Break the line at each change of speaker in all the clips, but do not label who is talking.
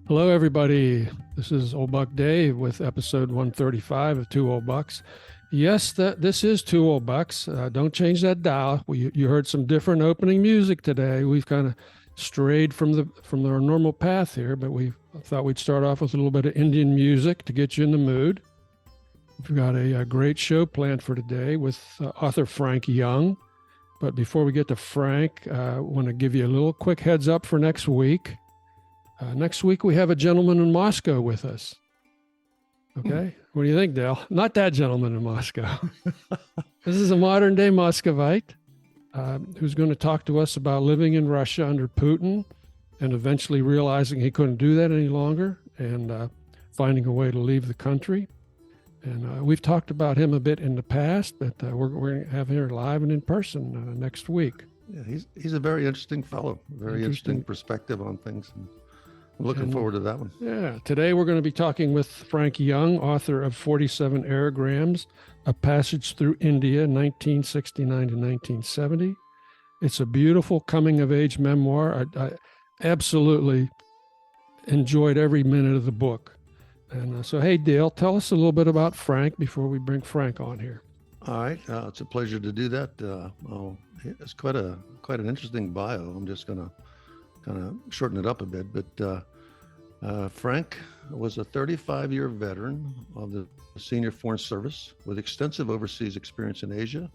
Hello, everybody. This is Old Buck Dave with episode 135 of Two Old Bucks. Yes, this is Two Old Bucks. Don't change that dial. You heard some different opening music today. We've kind of strayed from our normal path here, but we thought we'd start off with a little bit of Indian music to get you in the mood. We've got a great show planned for today with author Frank Young. But before we get to Frank, I want to give you a little quick heads up for next week. Next week, we have a gentleman in Moscow with us. Okay. What do you think, Dale? Not that gentleman in Moscow. This is a modern day Muscovite who's going to talk to us about living in Russia under Putin and eventually realizing he couldn't do that any longer and finding a way to leave the country. And we've talked about him a bit in the past, but we're going to have him here live and in person next week.
Yeah, he's a very interesting fellow, very interesting perspective on things. I'm looking forward to that one.
Yeah. Today we're going to be talking with Frank Young, author of 47 Aerogrammes, A Passage Through India, 1969 to 1970. It's a beautiful coming-of-age memoir. I absolutely enjoyed every minute of the book. And so, hey, Dale, tell us a little bit about Frank before we bring Frank on here.
All right. It's a pleasure to do that. It's quite an interesting bio. I'm just going to kind of shorten it up a bit, but Frank was a 35-year veteran of the Senior Foreign Service with extensive overseas experience in Asia,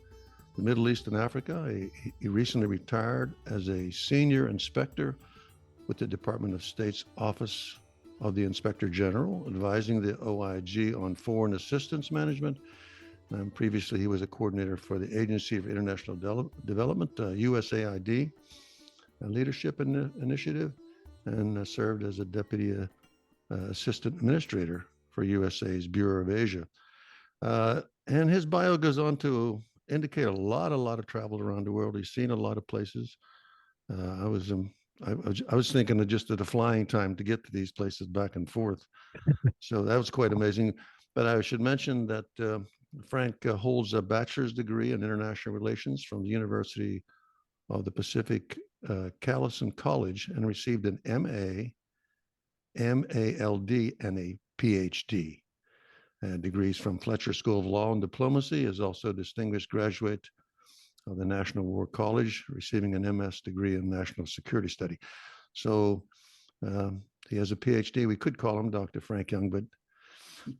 the Middle East, and Africa. He recently retired as a senior inspector with the Department of State's Office of the Inspector General, advising the OIG on foreign assistance management. And previously, he was a coordinator for the Agency for International Development, USAID, Leadership Initiative, and served as a deputy assistant administrator for USA's Bureau of Asia. And his bio goes on to indicate a lot of travel around the world. He's seen a lot of places. I was thinking of just the flying time to get to these places back and forth. So that was quite amazing. But I should mention that Frank holds a bachelor's degree in international relations from the University of the Pacific Callison College and received an MA, MALD, and a PhD. Degrees from Fletcher School of Law and Diplomacy, is also a distinguished graduate of the National War College, receiving an MS degree in National Security Study. So he has a PhD. We could call him Dr. Frank Young, but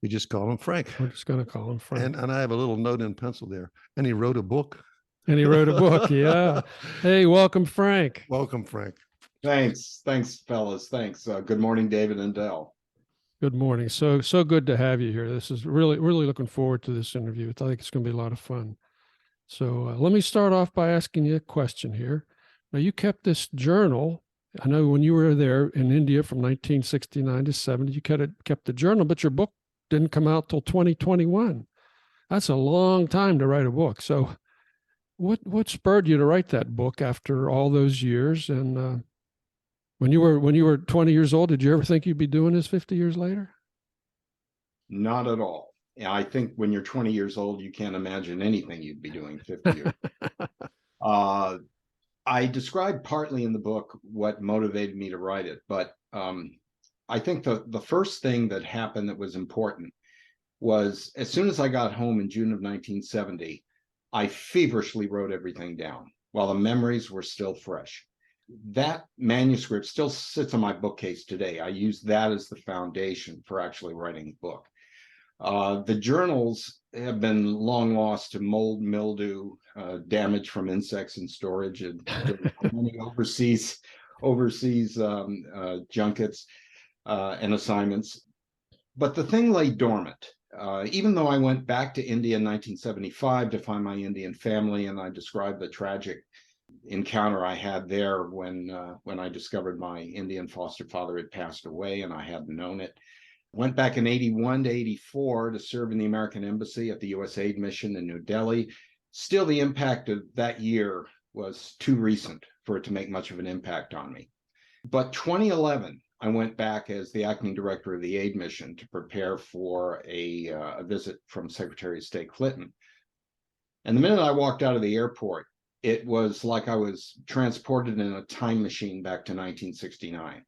we just call him Frank.
We're just going to call him Frank.
And I have a little note in pencil there. And he wrote a book.
And he wrote a book. Yeah. Hey, welcome, Frank.
Welcome, Frank.
Thanks, fellas. Thanks. Good morning, David and Dell.
Good morning. So good to have you here. This is really looking forward to this interview. I think it's going to be a lot of fun. So let me start off by asking you a question here. Now, you kept this journal. I know when you were there in India from 1969 to 70, you kept the journal, but your book didn't come out till 2021. That's a long time to write a book. So what spurred you to write that book after all those years? And when you were 20 years old, did you ever think you'd be doing this 50 years later?
Not at all. I think when you're 20 years old, you can't imagine anything you'd be doing 50 years. I described partly in the book what motivated me to write it, but I think the first thing that happened that was important was as soon as I got home in June of 1970, I feverishly wrote everything down while the memories were still fresh. That manuscript still sits on my bookcase today. I use that as the foundation for actually writing the book. The journals have been long lost to mold, mildew, damage from insects in storage, and many overseas junkets and assignments. But the thing lay dormant. Even though I went back to India in 1975 to find my Indian family, and I described the tragic encounter I had there when I discovered my Indian foster father had passed away and I hadn't known it. Went back in 81 to 84 to serve in the American Embassy at the USAID mission in New Delhi. Still, the impact of that year was too recent for it to make much of an impact on me. But 2011, I went back as the acting director of the aid mission to prepare for a visit from Secretary of State Clinton. And the minute I walked out of the airport, it was like I was transported in a time machine back to 1969.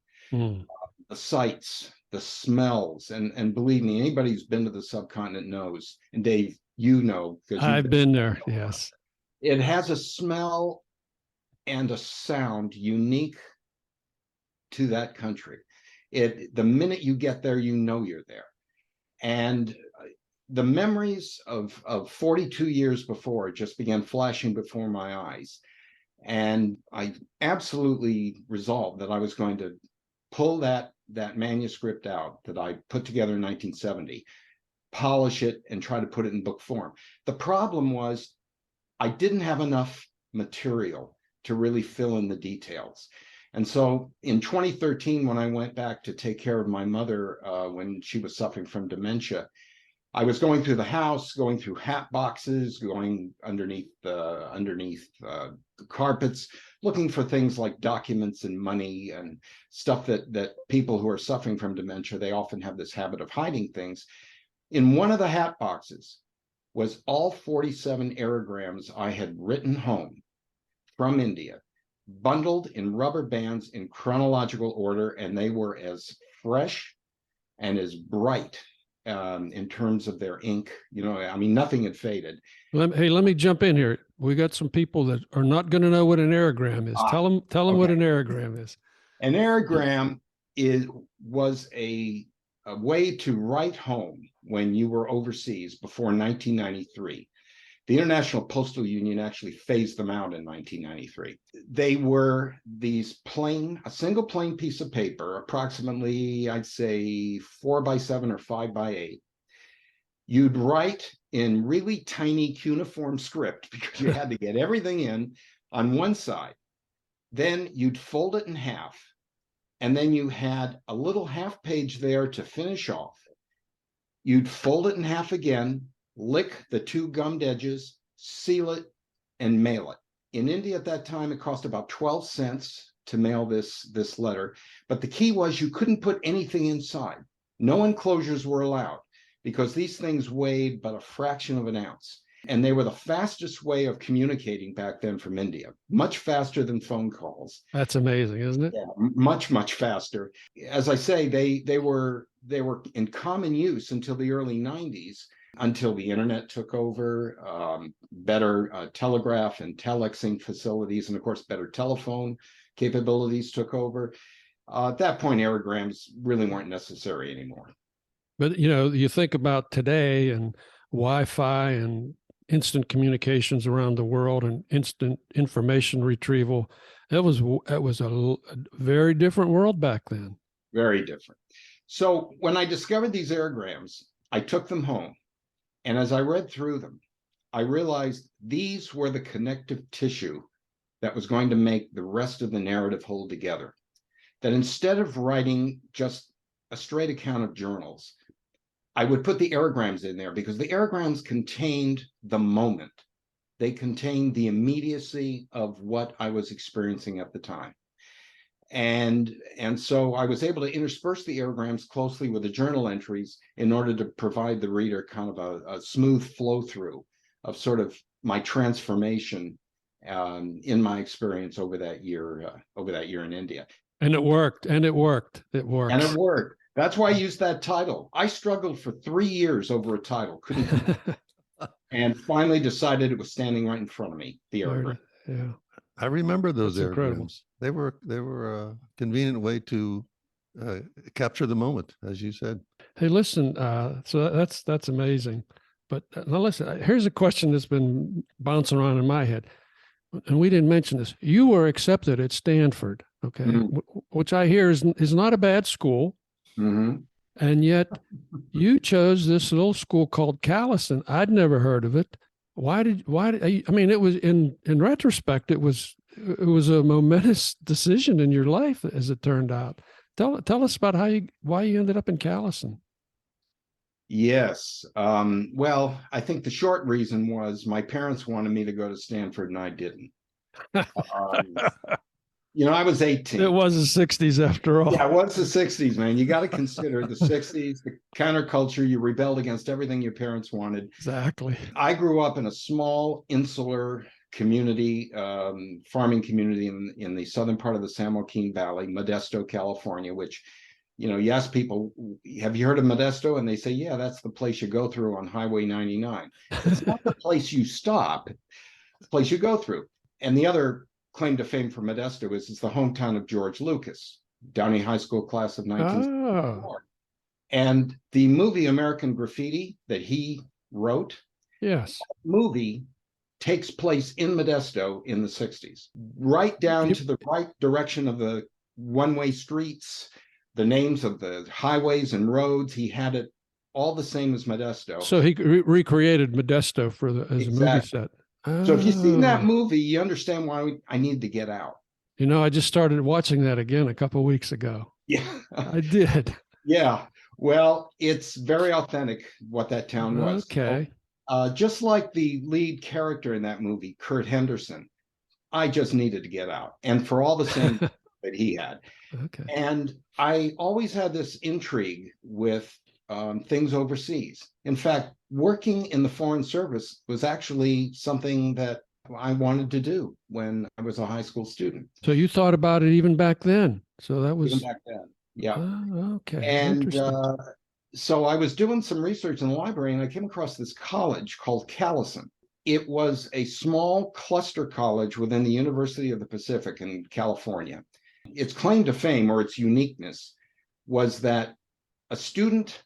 the sights, the smells, and believe me, anybody who's been to the subcontinent knows, and Dave, you know, because
I've been there. Yes.
it has a smell and a sound unique to that country. The minute you get there, you know you're there. And the memories of 42 years before just began flashing before my eyes. And I absolutely resolved that I was going to pull that manuscript out that I put together in 1970, polish it, and try to put it in book form. The problem was I didn't have enough material to really fill in the details. And so in 2013, when I went back to take care of my mother when she was suffering from dementia, I was going through the house, going through hat boxes, going underneath the carpets, looking for things like documents and money and stuff that people who are suffering from dementia, they often have this habit of hiding things. In one of the hat boxes was all 47 aerogrammes I had written home from India, bundled in rubber bands in chronological order, and they were as fresh and as bright in terms of their ink. You know, I mean, nothing had faded.
Hey, let me jump in here. We got some people that are not going to know what an aerogram is. Tell them
Okay.
what an aerogram is.
An aerogram was a way to write home when you were overseas before 1993. The International Postal Union actually phased them out in 1993. They were a single plain piece of paper, approximately, I'd say 4x7 or 5x8. You'd write in really tiny cuneiform script because you had to get everything in on one side. Then you'd fold it in half. And then you had a little half page there to finish off. You'd fold it in half again, lick the two gummed edges, seal it, and mail it. In India at that time, it cost about 12 cents to mail this letter. But the key was you couldn't put anything inside. No enclosures were allowed because these things weighed but a fraction of an ounce. And they were the fastest way of communicating back then from India, much faster than phone calls.
That's amazing, isn't it?
Yeah, much, much faster. As I say, they were in common use until the early 90s, until the internet took over, better telegraph and telexing facilities, and of course, better telephone capabilities took over. At that point, aerogrammes really weren't necessary anymore.
But, you know, you think about today and Wi-Fi and instant communications around the world and instant information retrieval. It was a very different world back then.
Very different. So when I discovered these aerogrammes, I took them home. And as I read through them, I realized these were the connective tissue that was going to make the rest of the narrative hold together. That instead of writing just a straight account of journals, I would put the aerogrammes in there because the aerogrammes contained the moment. They contained the immediacy of what I was experiencing at the time. And so I was able to intersperse the aerogrammes closely with the journal entries in order to provide the reader kind of a smooth flow through of sort of my transformation in my experience over that year in India.
And it worked. It works.
And it worked. That's why I used that title. I struggled for 3 years over a title, and finally decided it was standing right in front of me. The aerogram.
Yeah,
I remember those aerogrammes. They were a convenient way to capture the moment, as you said.
Hey, listen. So that's amazing. But now listen. Here's a question that's been bouncing around in my head, and we didn't mention this. You were accepted at Stanford, okay, which I hear is not a bad school.
Mm-hmm.
And yet you chose this little school called Callison. I'd never heard of it. Why did I mean, it was in retrospect, it was a momentous decision in your life, as it turned out. Tell us about why you ended up in Callison.
Yes. Well, I think the short reason was my parents wanted me to go to Stanford and I didn't. I was 18.
It was the 60s after all.
Yeah, it was the 60s, man. You got to consider the 60s, the counterculture. You rebelled against everything your parents wanted.
Exactly.
I grew up in a small insular community, farming community in the southern part of the San Joaquin Valley, Modesto, California, which You ask people, have you heard of Modesto? And they say, yeah, that's the place you go through on Highway 99. It's not the place you stop, it's the place you go through. And the other claim to fame for Modesto is it's the hometown of George Lucas, Downey High School class of 1964. And the movie American Graffiti that he wrote,
yes,
movie takes place in Modesto in the 60s, right down to the right direction of the one-way streets, the names of the highways and roads. He had it all the same as Modesto.
So he recreated Modesto as a movie set.
So if you've seen that movie, you understand why I need to get out.
I just started watching that again a couple of weeks ago.
Yeah,
I did.
Yeah. Well, it's very authentic what that town was.
Okay.
Just like the lead character in that movie, Kurt Henderson, I just needed to get out, and for all the same that he had.
Okay.
And I always had this intrigue with things overseas. In fact, working in the Foreign Service was actually something that I wanted to do when I was a high school student.
So you thought about it even back then. So that was
even back then. Yeah.
Okay.
And so I was doing some research in the library, and I came across this college called Callison. It was a small cluster college within the University of the Pacific in California. Its claim to fame, or its uniqueness, was that a student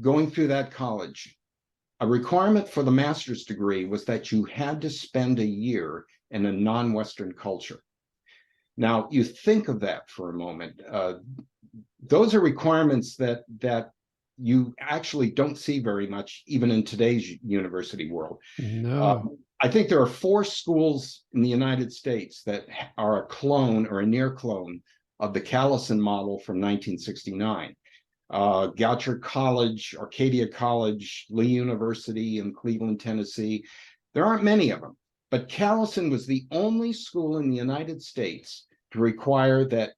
going through that college, a requirement for the master's degree was that you had to spend a year in a non-Western culture. Now, you think of that for a moment. Those are requirements that you actually don't see very much, even in today's university world.
No.
I think there are 4 schools in the United States that are a clone or a near clone of the Callison model from 1969. Goucher College, Arcadia College, Lee University in Cleveland, Tennessee. There aren't many of them, but Callison was the only school in the United States to require that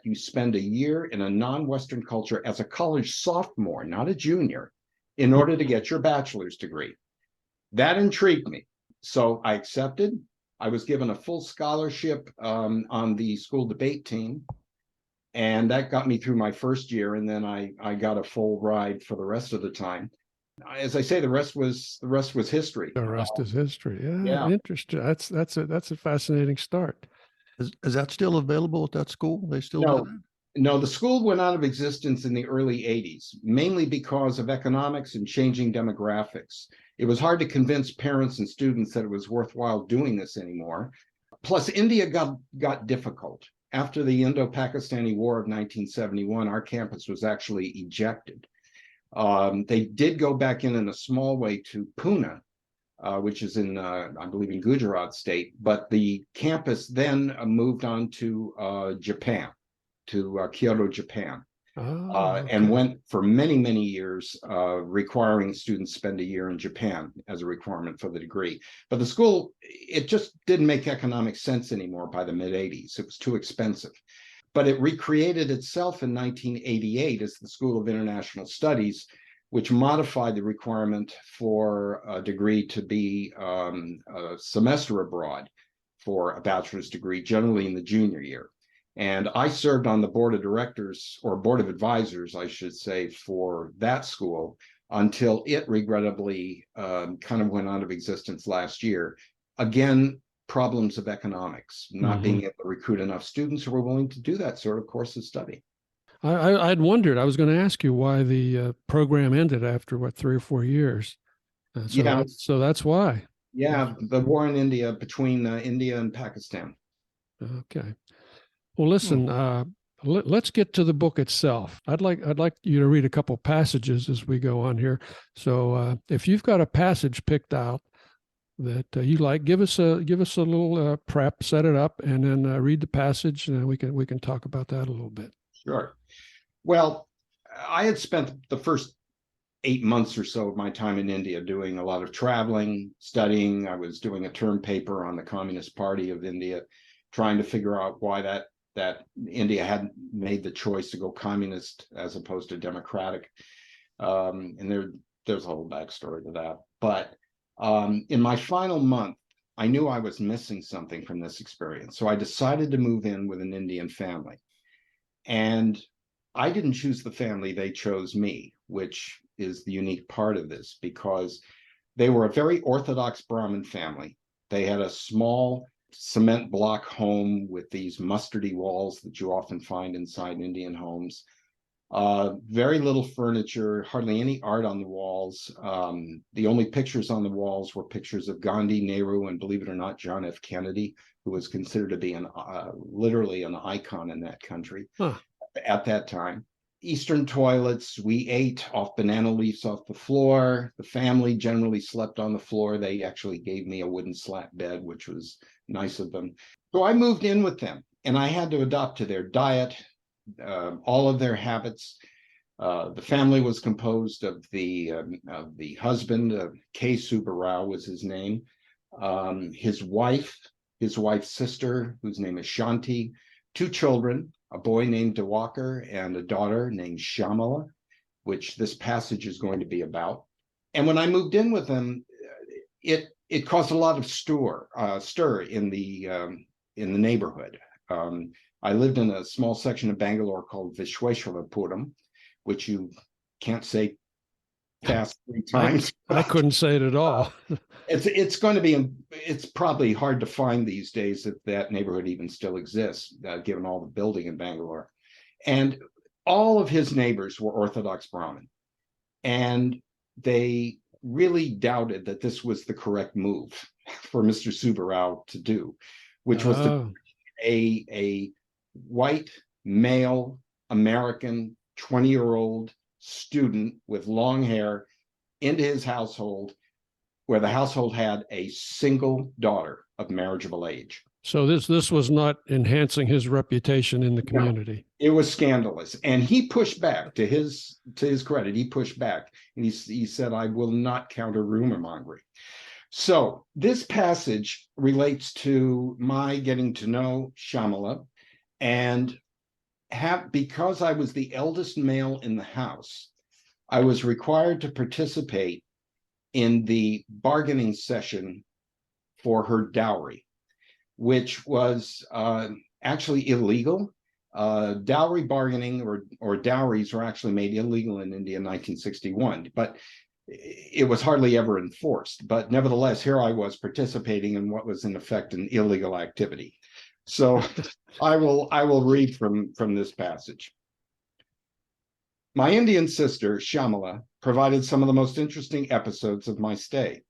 you spend a year in a non-Western culture as a college sophomore, not a junior, in order to get your bachelor's degree. That intrigued me. So I accepted. I was given a full scholarship on the school debate team. And that got me through my first year. And then I got a full ride for the rest of the time. As I say, the rest was history.
The rest is history.
Yeah.
Interesting. That's a fascinating start.
Is that still available at that school? They still do that?
No, the school went out of existence in the early 80s, mainly because of economics and changing demographics. It was hard to convince parents and students that it was worthwhile doing this anymore. Plus, India got difficult. After the Indo-Pakistani War of 1971, our campus was actually ejected. They did go back in a small way to Pune, which is in, I believe, in Gujarat state. But the campus then moved on to Japan, to Kyoto, Japan, and went for many, many years, requiring students spend a year in Japan as a requirement for the degree. But the school, it just didn't make economic sense anymore by the mid-'80s. It was too expensive. But it recreated itself in 1988 as the School of International Studies, which modified the requirement for a degree to be a semester abroad for a bachelor's degree, generally in the junior year. And I served on the board of directors, or board of advisors, I should say, for that school until it regrettably kind of went out of existence last year. Again, problems of economics, not being able to recruit enough students who were willing to do that sort of course of study.
I'd wondered, I was going to ask you why the program ended after, 3 or 4 years. So that's why.
Yeah, the war in India, between India and Pakistan.
Okay. Well, listen, let's get to the book itself. I'd like you to read a couple passages as we go on here. So if you've got a passage picked out that you like, give us a little prep, set it up, and then read the passage, and then we can talk about that a little bit.
Sure. Well, I had spent the first 8 months or so of my time in India doing a lot of traveling, studying. I was doing a term paper on the Communist Party of India, trying to figure out why that India hadn't made the choice to go communist as opposed to democratic. And there's a whole backstory to that. But in my final month, I knew I was missing something from this experience. So I decided to move in with an Indian family. And I didn't choose the family, they chose me, which is the unique part of this, because they were a very Orthodox Brahmin family. They had a small cement block home with these mustardy walls that you often find inside Indian homes. Very little furniture, hardly any art on the walls. The only pictures on the walls were pictures of Gandhi, Nehru, and believe it or not, John F. Kennedy, who was considered to be literally an icon in that country at that time. Eastern toilets, we ate off banana leaves off the floor. The family generally slept on the floor. They actually gave me a wooden slat bed, which was nice of them. So I moved in with them, and I had to adopt to their diet, all of their habits. The family was composed of the husband, K. Subbarao was his name, his wife's sister, whose name is Shanti, two children, a boy named Diwakar and a daughter named Shyamala, which this passage is going to be about. And when I moved in with them, it caused a lot of stir in the neighborhood. I lived in a small section of Bangalore called Vishweshwarapuram, which you can't say fast 3 times.
I couldn't say it at all.
It's probably hard to find these days if that neighborhood even still exists, given all the building in Bangalore. And all of his neighbors were Orthodox Brahmin. And they really doubted that this was the correct move for Mr. Subbarao to do, which was to a white male American 20-year-old student with long hair into his household, where the household had a single daughter of marriageable age.
So this was not enhancing his reputation in the community.
No, it was scandalous, and he pushed back. To his credit, he pushed back, and he said, "I will not counter rumor mongering." So this passage relates to my getting to know Shyamala, and because I was the eldest male in the house, I was required to participate in the bargaining session for her dowry, which was actually illegal. Dowry bargaining or dowries were actually made illegal in India in 1961, but it was hardly ever enforced. But nevertheless, here I was participating in what was in effect an illegal activity. So I will read from this passage. My Indian sister, Shyamala, provided some of the most interesting episodes of my stay.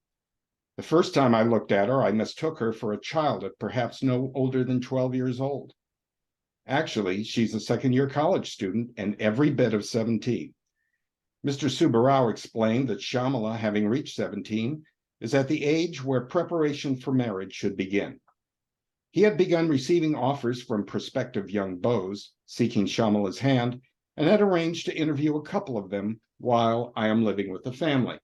The first time I looked at her, I mistook her for a child of perhaps no older than 12 years old. Actually, she's a second-year college student and every bit of 17. Mr. Subbarao explained that Shyamala, having reached 17, is at the age where preparation for marriage should begin. He had begun receiving offers from prospective young beaux seeking Shyamala's hand and had arranged to interview a couple of them while I am living with the family.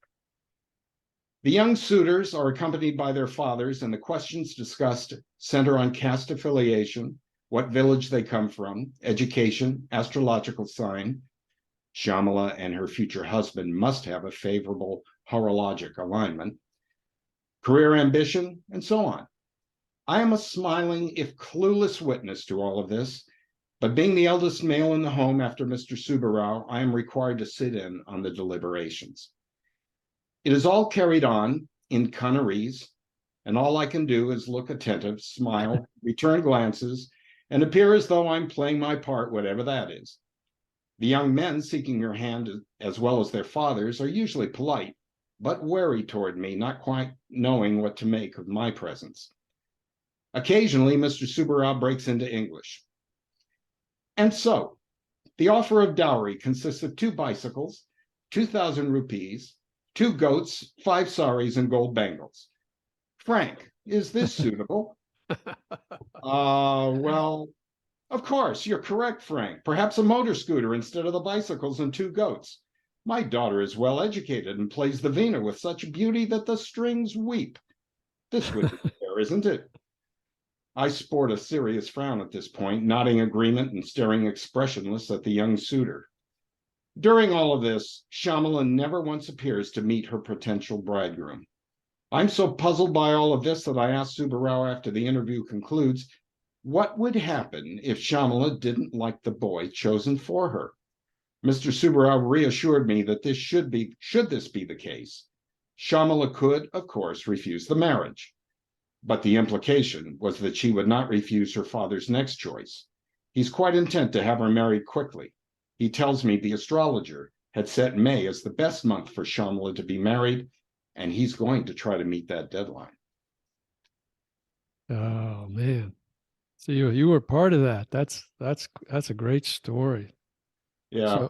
The young suitors are accompanied by their fathers, and the questions discussed center on caste affiliation, what village they come from, education, astrological sign. Shyamala and her future husband must have a favorable horologic alignment, career ambition, and so on. I am a smiling, if clueless, witness to all of this, but being the eldest male in the home after Mr. Subbarao, I am required to sit in on the deliberations. It is all carried on in Kannarese, and all I can do is look attentive, smile, return glances, and appear as though I'm playing my part, whatever that is. The young men seeking her hand, as well as their fathers, are usually polite, but wary toward me, not quite knowing what to make of my presence. Occasionally, Mr. Subbarao breaks into English. And so, the offer of dowry consists of 2 bicycles, 2,000 rupees, 2 goats, 5 saris, and gold bangles. Frank, is this suitable? Well, of course, you're correct, Frank. Perhaps a motor scooter instead of the bicycles and 2 goats. My daughter is well educated and plays the veena with such beauty that the strings weep. This would be fair, isn't it? I sport a serious frown at this point, nodding agreement and staring expressionless at the young suitor. During all of this, Shyamala never once appears to meet her potential bridegroom. I'm so puzzled by all of this that I asked Subbarao after the interview concludes, what would happen if Shyamala didn't like the boy chosen for her? Mr. Subarao reassured me that should this be the case, Shamala could, of course, refuse the marriage. But the implication was that she would not refuse her father's next choice. He's quite intent to have her married quickly. He tells me the astrologer had set May as the best month for Shamala to be married, and he's going to try to meet that deadline.
Oh man. So you were part of that. That's a great story.
Yeah.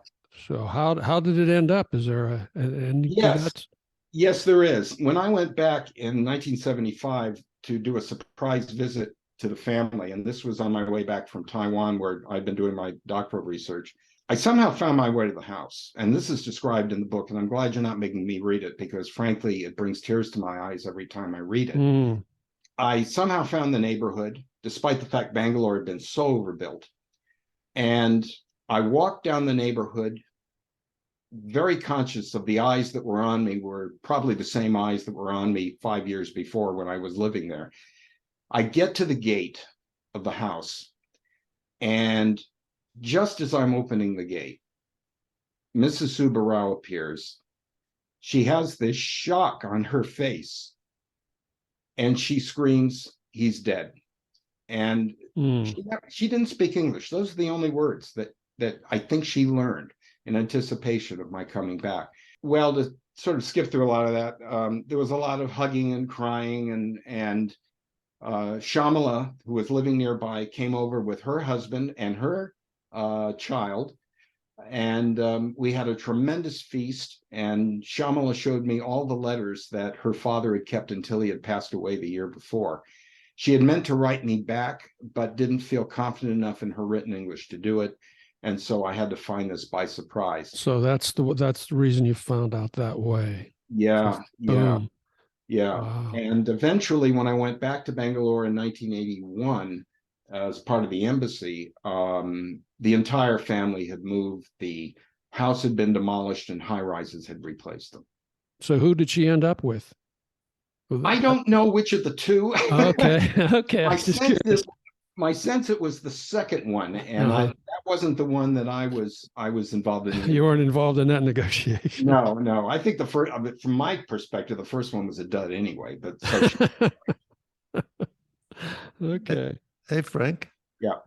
So how did it end up? Is there an ending to that?
Yes, there is. When I went back in 1975 to do a surprise visit to the family, and this was on my way back from Taiwan, where I'd been doing my doctoral research, I somehow found my way to the house. And this is described in the book, and I'm glad you're not making me read it, because frankly, it brings tears to my eyes every time I read it.
Mm.
I somehow found the neighborhood, despite the fact Bangalore had been so overbuilt. And I walked down the neighborhood, very conscious of the eyes that were on me were probably the same eyes that were on me 5 years before when I was living there. I get to the gate of the house, and just as I'm opening the gate, Mrs. Subarao appears. She has this shock on her face, and she screams, "He's dead." And she didn't speak English. Those are the only words that I think she learned in anticipation of my coming back. Well, to sort of skip through a lot of that, there was a lot of hugging and crying, and Shamala, who was living nearby, came over with her husband and her child, and we had a tremendous feast, and Shamala showed me all the letters that her father had kept until he had passed away the year before. She had meant to write me back, but didn't feel confident enough in her written English to do it. And so I had to find this by surprise.
So that's the reason you found out that way.
Yeah, yeah, yeah.
Wow.
And eventually, when I went back to Bangalore in 1981 as part of the embassy, the entire family had moved. The house had been demolished, and high rises had replaced them.
So who did she end up with?
I don't know which of the two.
Okay, okay.
My sense it was the second one, and that wasn't the one that I was involved in.
You weren't involved in that negotiation.
No. I think the first, from my perspective, the first one was a dud anyway. But so
okay.
Hey, Frank.
Yeah.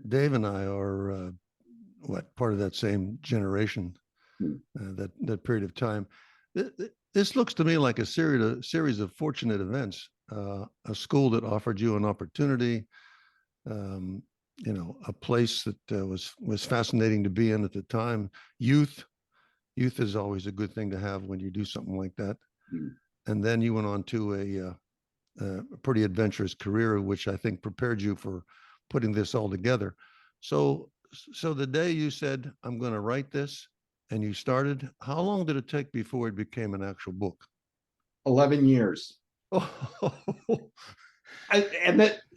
Dave and I are part of that same generation, that period of time. This looks to me like a series of fortunate events. A school that offered you an opportunity, a place that was fascinating to be in at the time. Youth is always a good thing to have when you do something like that. And then you went on to a pretty adventurous career, which I think prepared you for putting this all together. So the day you said, "I'm going to write this," and you started, how long did it take before it became an actual book?
11 years.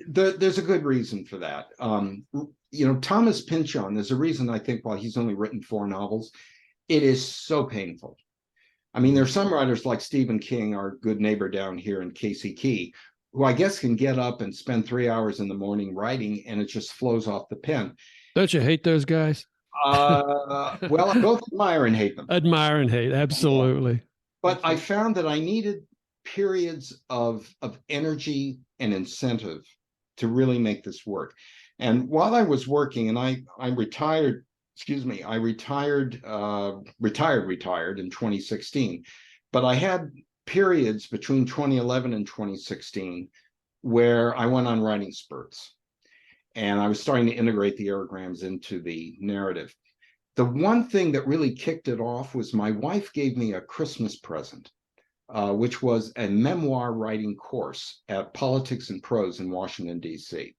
There's a good reason for that. Thomas Pynchon, there's a reason I think while he's only written 4 novels, it is so painful. I mean, there's some writers like Stephen King, our good neighbor down here, and Casey Key, who I guess can get up and spend 3 hours in the morning writing, and it just flows off the pen.
Don't you hate those guys?
Well, I both admire and hate them.
Admire and hate, absolutely.
But I found that I needed periods of energy and incentive to really make this work. And while I was working, and I retired in 2016, but I had periods between 2011 and 2016 where I went on writing spurts, and I was starting to integrate the aerogrammes into the narrative. The one thing that really kicked it off was my wife gave me a Christmas present, which was a memoir writing course at Politics and Prose in Washington, D.C.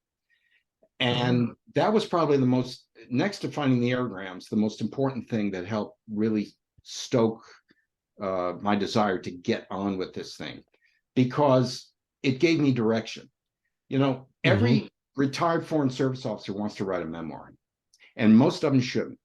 And that was probably the most, next to finding the aerogrammes, the most important thing that helped really stoke my desire to get on with this thing, because it gave me direction. Every retired Foreign Service officer wants to write a memoir, and most of them shouldn't.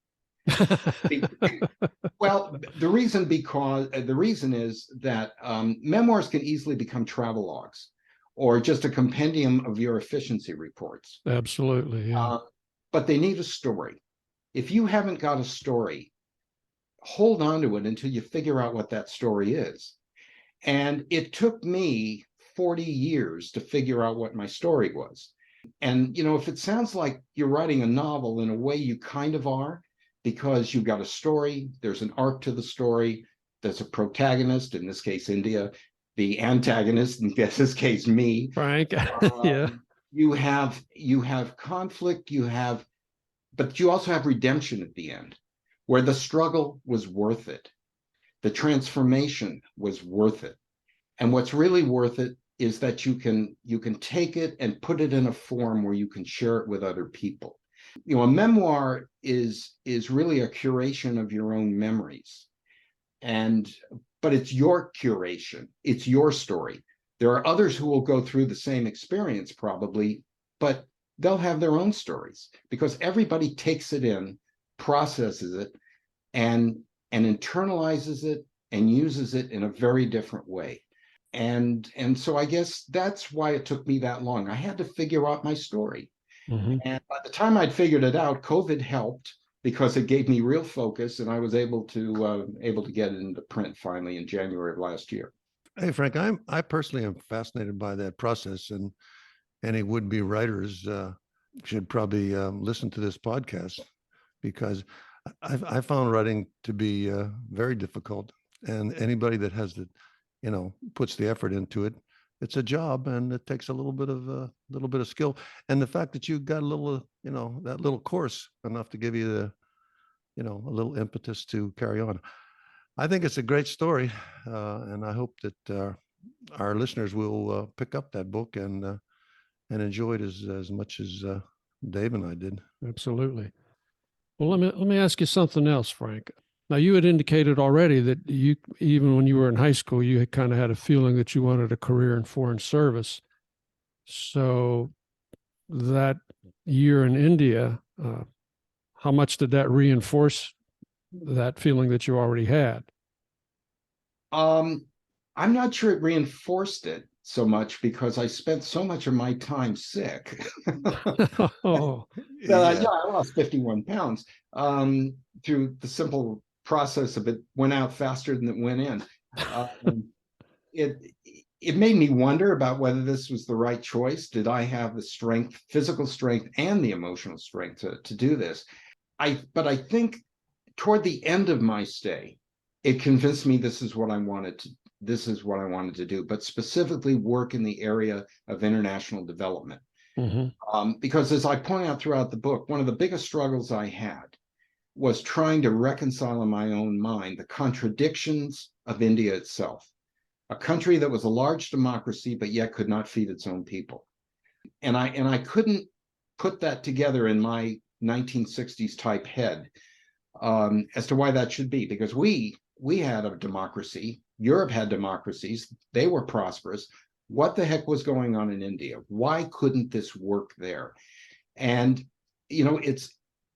Well, the reason is that memoirs can easily become travelogues or just a compendium of your efficiency reports.
Absolutely, yeah.
But they need a story. If you haven't got a story, hold on to it until you figure out what that story is. And it took me 40 years to figure out what my story was. And, if it sounds like you're writing a novel, in a way you kind of are, because you've got a story, there's an arc to the story, there's a protagonist, in this case, India, the antagonist, in this case, me.
Frank. Yeah.
You have conflict, but you also have redemption at the end, where the struggle was worth it. The transformation was worth it. And what's really worth it is that you can take it and put it in a form where you can share it with other people. A memoir is really a curation of your own memories. But it's your curation, it's your story. There are others who will go through the same experience probably, but they'll have their own stories, because everybody takes it in, processes it, and internalizes it and uses it in a very different way. And so I guess that's why it took me that long. I had to figure out my story.
Mm-hmm.
And by the time I'd figured it out, COVID helped, because it gave me real focus, and I was able to get it into print finally in January of last year.
Hey, Frank, I personally am fascinated by that process, and any would-be writers should probably listen to this podcast, because I found writing to be very difficult, and anybody that has the, puts the effort into it, it's a job, and it takes a little bit of skill. And the fact that you got a little, that little course enough to give you the, a little impetus to carry on. I think it's a great story, and I hope that our listeners will pick up that book and enjoy it as much as Dave and I did.
Absolutely. Well, let me ask you something else, Frank. Now, you had indicated already that you, even when you were in high school, you had kind of had a feeling that you wanted a career in foreign service. So that year in India, how much did that reinforce that feeling that you already had?
I'm not sure it reinforced it so much, because I spent so much of my time sick.
Oh,
I lost 51 pounds through the simple process of it went out faster than it went in. It made me wonder about whether this was the right choice. Did I have the strength, physical strength, and the emotional strength to do this? But I think toward the end of my stay, it convinced me this is what I wanted to do, but specifically work in the area of international development.
mm-hmm.
Because as I point out throughout the book, one of the biggest struggles I had was trying to reconcile in my own mind the contradictions of India itself, a country that was a large democracy, but yet could not feed its own people. And I couldn't put that together in my 1960s type head as to why that should be, because we had a democracy. Europe had democracies. They were prosperous. What the heck was going on in India? Why couldn't this work there? And,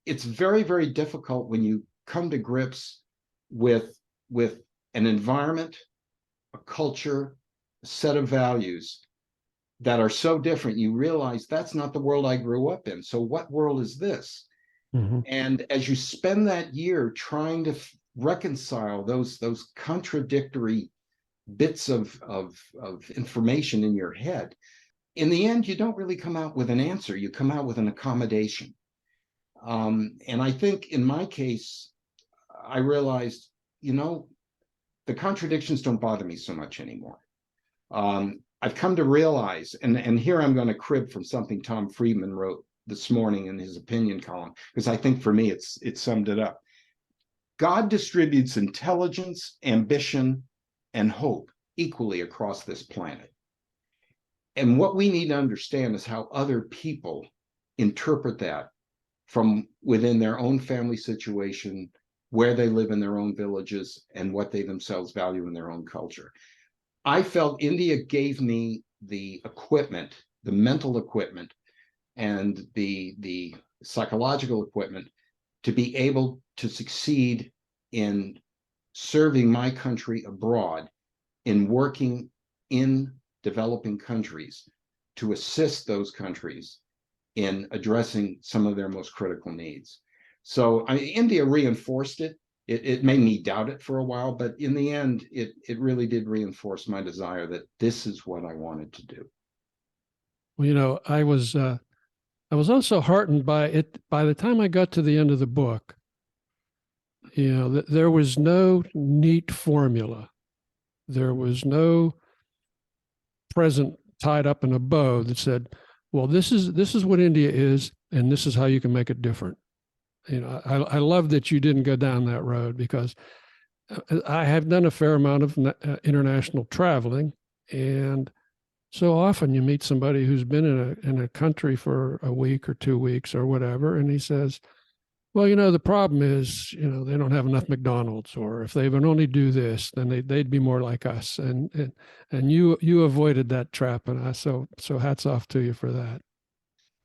it's very, very difficult when you come to grips with an environment, a culture, a set of values that are so different. You realize that's not the world I grew up in. So what world is this?
Mm-hmm.
And as you spend that year trying to reconcile those contradictory bits of information in your head, in the end, you don't really come out with an answer. You come out with an accommodation. And I think in my case, I realized, the contradictions don't bother me so much anymore. I've come to realize, and here I'm going to crib from something Tom Friedman wrote this morning in his opinion column, because I think for me it summed it up. God distributes intelligence, ambition, and hope equally across this planet. And what we need to understand is how other people interpret that from within their own family situation, where they live in their own villages, and what they themselves value in their own culture. I felt India gave me the equipment, the mental equipment, and the psychological equipment to be able to succeed in serving my country abroad, in working in developing countries to assist those countries in addressing some of their most critical needs. So India reinforced it. it made me doubt it for a while, but in the end, it really did reinforce my desire that this is what I wanted to do.
Well, I was also heartened by it. By the time I got to the end of the book, there was no neat formula. There was no present tied up in a bow that said, well, this is what India is, and this is how you can make it different. I love that you didn't go down that road, because I have done a fair amount of international traveling, and so often you meet somebody who's been in a country for a week or 2 weeks or whatever, and he says, well, the problem is, they don't have enough McDonald's, or if they would only do this, then they'd be more like us. And you avoided that trap, and so hats off to you for that.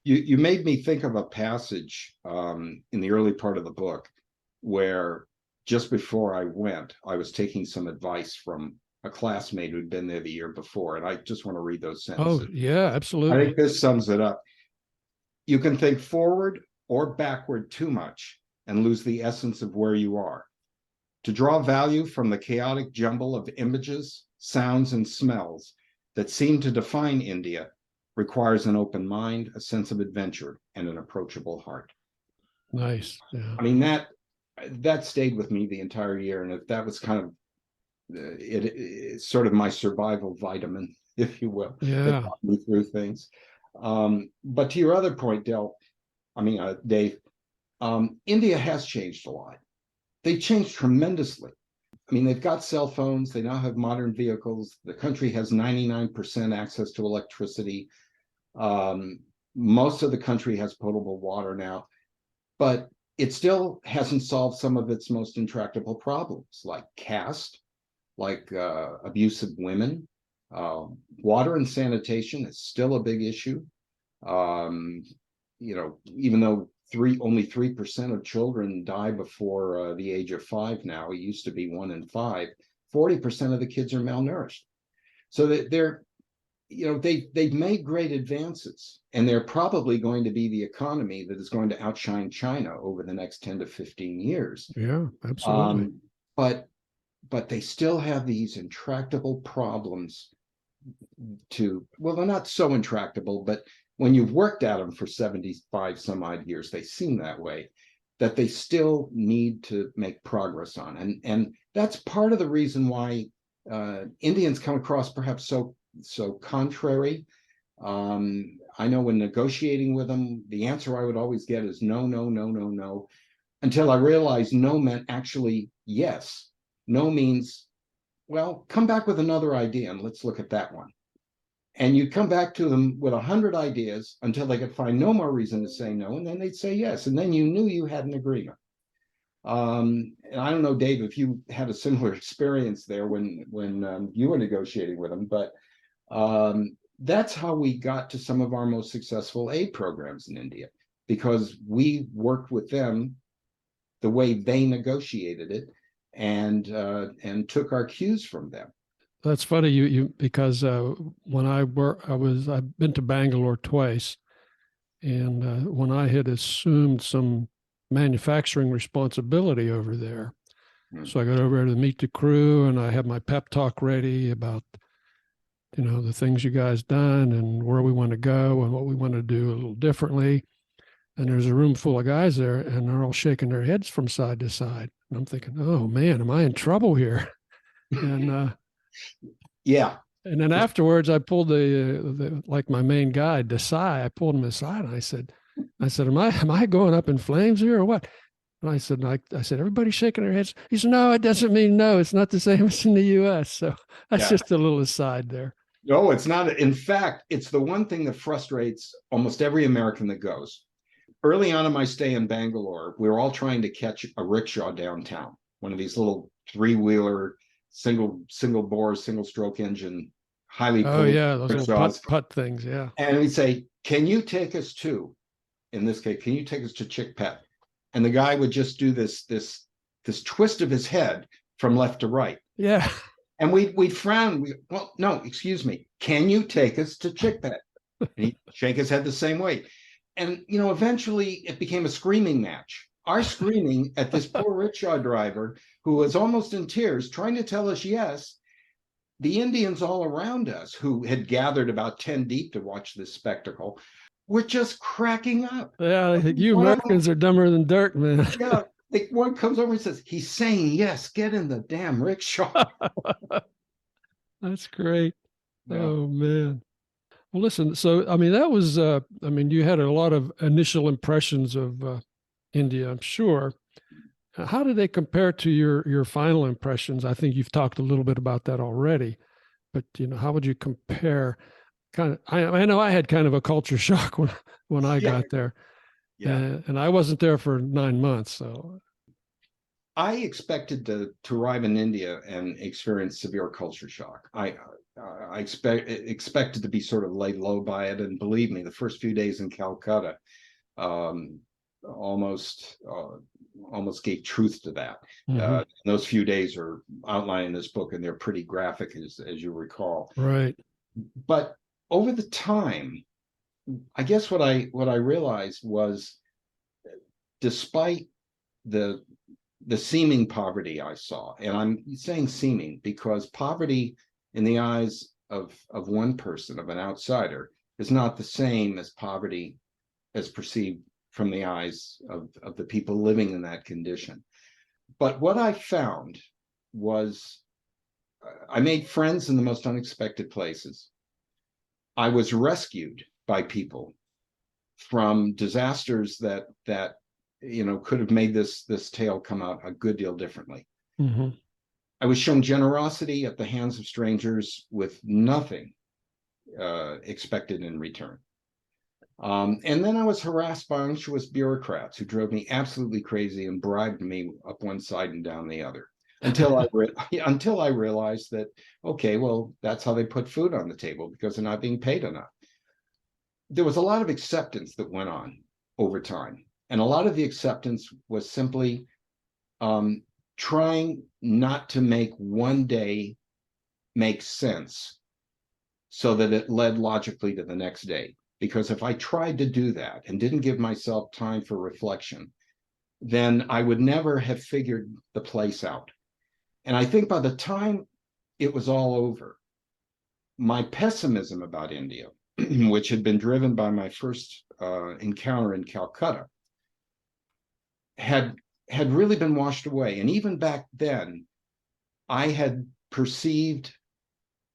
You made me think of a passage in the early part of the book where just before I went, I was taking some advice from a classmate who'd been there the year before, and I just want to read those sentences.
Oh, yeah, absolutely.
I think this sums it up. You can think forward or backward too much and lose the essence of where you are. To draw value from the chaotic jumble of images, sounds, and smells that seem to define India requires an open mind, a sense of adventure, and an approachable heart.
Nice. Yeah.
I mean, that stayed with me the entire year, and that was kind of it's sort of my survival vitamin, if you will.
Yeah.
That got me through things. But to your other point, Dave, India has changed a lot. They've changed tremendously. I mean, they've got cell phones. They now have modern vehicles. The country has 99% access to electricity. Most of the country has potable water now, but it still hasn't solved some of its most intractable problems, like caste, like abuse of women. Water and sanitation is still a big issue. Even though only 3% of children die before the age of 5 now. It used to be 1 in 5. 40% of the kids are malnourished. So they've made great advances, and they're probably going to be the economy that is going to outshine China over the next 10 to 15 years.
Yeah, absolutely.
But they still have these intractable problems they're not so intractable, but when you've worked at them for 75 some odd years, they seem that way, that they still need to make progress on. And that's part of the reason why Indians come across perhaps so contrary. I know when negotiating with them, the answer I would always get is no, no, no, no, no, until I realized no meant actually yes. No means, well, come back with another idea and let's look at that one. And you'd come back to them with 100 ideas until they could find no more reason to say no, and then they'd say yes, and then you knew you had an agreement. And I don't know, Dave, if you had a similar experience there when you were negotiating with them, but that's how we got to some of our most successful aid programs in India, because we worked with them the way they negotiated it, and took our cues from them.
That's funny, you because when I've been to Bangalore twice, and when I had assumed some manufacturing responsibility over there, so I got over there to meet the crew, and I had my pep talk ready about the things you guys done and where we want to go and what we want to do a little differently. And there's a room full of guys there, and they're all shaking their heads from side to side. And I'm thinking, oh man, am I in trouble here? And
yeah.
And then afterwards, I pulled the like my main guy, Desai. I pulled him aside, and I said, am I going up in flames here or what? And I said, everybody's shaking their heads. He said, no, it doesn't mean no. It's not the same as in the U.S. So that's just a little aside there.
No, it's not. In fact, it's the one thing that frustrates almost every American that goes. Early on in my stay in Bangalore, we were all trying to catch a rickshaw downtown, one of these little 3-wheeler, single bore, single stroke engine, highly
those little putt things, yeah.
And we'd say, can you take us to, in this case, can you take us to Chickpet? And the guy would just do this twist of his head from left to right.
Yeah.
And we'd frown. Well, no, excuse me. Can you take us to Chickpet? And he'd shake his head the same way. And, eventually it became a screaming match. are screaming at this poor rickshaw driver who was almost in tears, trying to tell us yes. The Indians all around us, who had gathered about 10 deep to watch this spectacle, were just cracking up.
Yeah, you
One of
Americans are dumber than dirt, man.
yeah, like one comes over and says, he's saying yes, get in the damn rickshaw.
That's great.
Yeah.
Oh man. Well, listen. So, I mean, that was. I mean, you had a lot of initial impressions of India, I'm sure. How did they compare to your final impressions? I think you've talked a little bit about that already, but how would you compare? Kind of, I know I had kind of a culture shock when I got there, and I wasn't there for 9 months, so.
I expected to arrive in India and experience severe culture shock. I expected to be sort of laid low by it, and believe me, the first few days in Calcutta almost gave truth to that.
Mm-hmm.
Those few days are outlined in this book, and they're pretty graphic, as you recall.
Right.
But over the time, I guess what I realized was, despite the seeming poverty I saw, and I'm saying seeming because poverty in the eyes of one person, of an outsider, is not the same as poverty as perceived from the eyes of the people living in that condition. But what I found was I made friends in the most unexpected places. I was rescued by people from disasters that could have made this tale come out a good deal differently.
Mm-hmm.
I was shown generosity at the hands of strangers with nothing expected in return. And then I was harassed by unctuous bureaucrats who drove me absolutely crazy and bribed me up one side and down the other, until I realized that, okay, well, that's how they put food on the table, because they're not being paid enough. There was a lot of acceptance that went on over time. And a lot of the acceptance was simply trying not to make one day make sense so that it led logically to the next day. Because if I tried to do that and didn't give myself time for reflection, then I would never have figured the place out. And I think by the time it was all over, my pessimism about India, which had been driven by my first encounter in Calcutta, had really been washed away. And even back then, I had perceived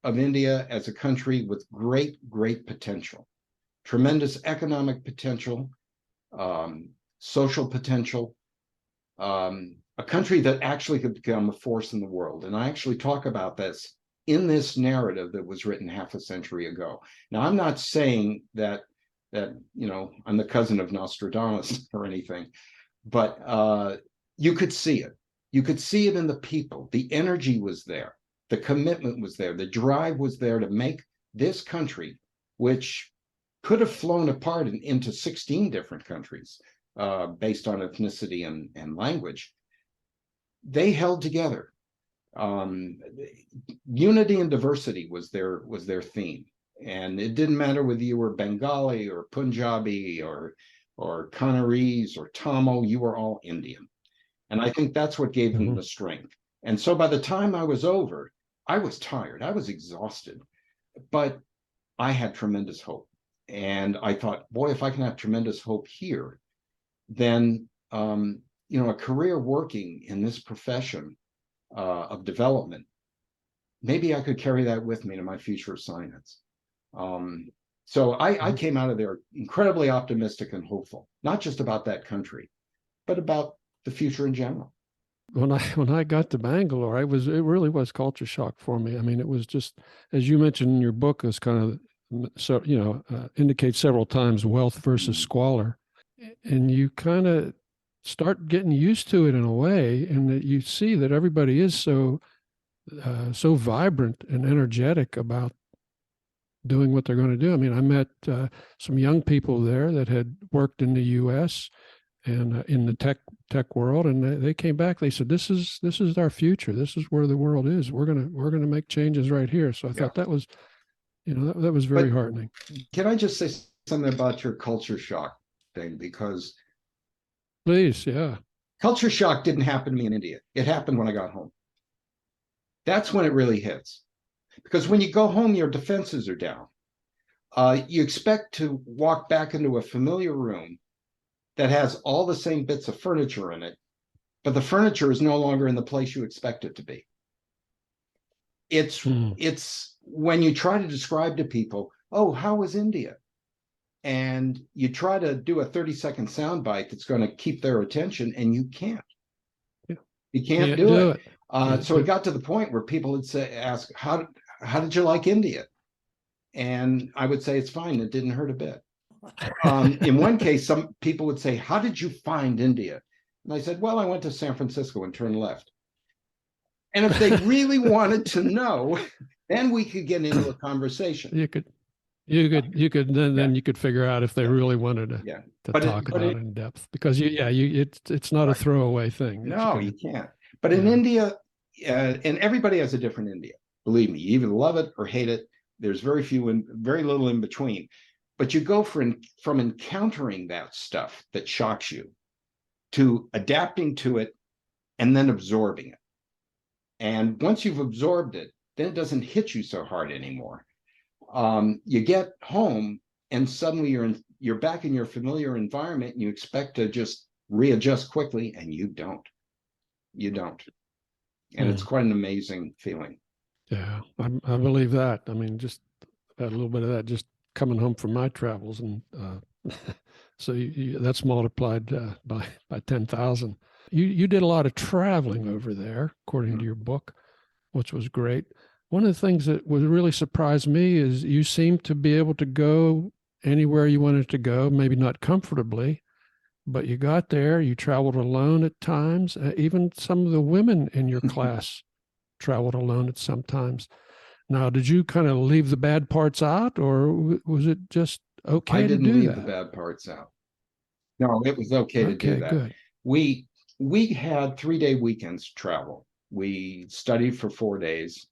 of India as a country with great, great potential, tremendous economic potential, social potential, a country that actually could become a force in the world. And I actually talk about this in this narrative that was written half a century ago. Now, I'm not saying that I'm the cousin of Nostradamus or anything, but you could see it. You could see it in the people. The energy was there. The commitment was there. The drive was there to make this country, which could have flown apart into 16 different countries based on ethnicity and language. They held together. Unity and diversity was their theme. And it didn't matter whether you were Bengali or Punjabi or Kannarese or Tamil, you were all Indian. And I think that's what gave them the strength. And so by the time I was over, I was tired, I was exhausted, but I had tremendous hope. And I thought, boy, if I can have tremendous hope here, then a career working in this profession of development, maybe I could carry that with me to my future assignments. So I came out of there incredibly optimistic and hopeful, not just about that country, but about the future in general.
When I got to Bangalore, it really was culture shock for me. I mean, it was just, as you mentioned in your book, it's kind of indicates several times wealth versus squalor, and you kind of start getting used to it in a way, and that you see that everybody is so vibrant and energetic about doing what they're going to do. I mean, I met some young people there that had worked in the U.S. and in the tech world, and they came back. They said, "This is our future. This is where the world is. We're gonna make changes right here." So I thought that was, that was very heartening.
Can I just say something about your culture shock thing? Because
Please, yeah.
Culture shock didn't happen to me in India. It happened when I got home. That's when it really hits. Because when you go home, your defenses are down. You expect to walk back into a familiar room that has all the same bits of furniture in it, but the furniture is no longer in the place you expect it to be. It's when you try to describe to people, oh, how was India? And you try to do a 30-second soundbite that's going to keep their attention, and you can't. You can't do it. So it got to the point where people would ask, how did you like India? And I would say, it's fine. It didn't hurt a bit. In one case, some people would say, how did you find India? And I said, well, I went to San Francisco and turned left. And if they really wanted to know, then we could get into a conversation.
You could then you could figure out if they really wanted to talk about it in depth, because it's not a throwaway thing.
No, you can't. But in India, and everybody has a different India. Believe me, you either love it or hate it. There's very little in between. But you go from encountering that stuff that shocks you to adapting to it and then absorbing it. And once you've absorbed it, then it doesn't hit you so hard anymore. You get home and suddenly you're back in your familiar environment, and you expect to just readjust quickly, and you don't. And it's quite an amazing feeling.
Yeah, I believe that. I mean, just had a little bit of that just coming home from my travels, and so that's multiplied by 10,000. You did a lot of traveling over there, according to your book, which was great. One of the things that was really surprised me is you seemed to be able to go anywhere you wanted to go, maybe not comfortably, but you got there. You traveled alone at times. Even some of the women in your class traveled alone at some times. Now, did you kind of leave the bad parts out, or was it just okay to do that?
I didn't leave the bad parts out. No, it was okay to do that. Good. We had 3-day weekends to travel. We studied for 4 days,